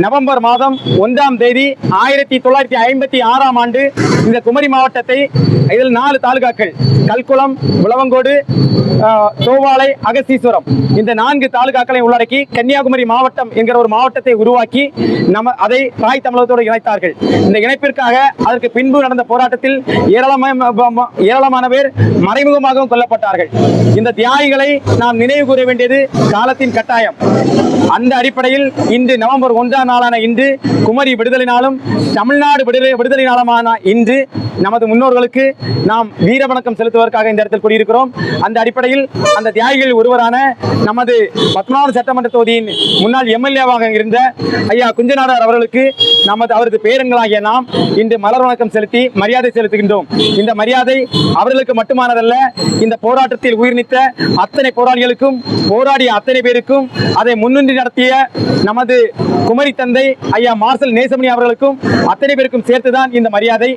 November மாதம் 1ஆம் தேதி 1956ஆம் ஆண்டு இந்த குமரி மாவட்டத்தை இதில் 4 தாலுகாக்கள் கல்குளம், உளவங்கோடு, தோவாளை, அகஸ்தீஸ்வரம் இந்த 4 தாலுகாக்களை உள்ளடக்கி கன்னியாகுமரி மாவட்டம் என்கிற ஒரு மாவட்டத்தை உருவாக்கி அதை தாய் தமிழகத்தோடு இணைத்தார்கள். இந்த இணைப்பிற்காக அதற்கு பின்பு நடந்த போராட்டத்தில் ஏராளமான பேர் மறைமுகமாகவும் கொல்லப்பட்டார்கள். இந்த தியாகிகளை நாம் நினைவு கூற வேண்டியது காலத்தின் கட்டாயம். அந்த அடிப்படையில் இன்று நவம்பர் 1ஆம் நாளான இன்று குமரி விடுதலை நாளும் தமிழ்நாடு விடுதலை நாளுமான இன்று நமது முன்னோர்களுக்கு நாம் வீர வணக்கம் செலுத்துவதற்காக இந்த இடத்தில் கூடியிருக்கிறோம். அந்த அடிப்படையில் அந்த தியாகிகள் ஒருவரான நமது 19வது சட்டமன்ற தொகுதியின் முன்னாள் எம்எல்ஏவாக இருந்த ஐயா குஞ்சநாடார் அவர்களுக்கு அவரது பேரன்களாகிய நாம் இன்று மலர் வணக்கம் செலுத்தி மரியாதை செலுத்துகின்றோம். இந்த மரியாதை அவர்களுக்கு மட்டுமானதல்ல, இந்த போராட்டத்தில் உயிர் நீத்த அத்தனை போராளிகளுக்கும், போராடிய அத்தனை பேருக்கும், அதை முன்னின்று நடத்திய நமது குமரி தந்தை ஐயா மார்சல் நேசமணி அவர்களுக்கும் அத்தனை பேருக்கும் சேர்த்துதான் இந்த மரியாதை.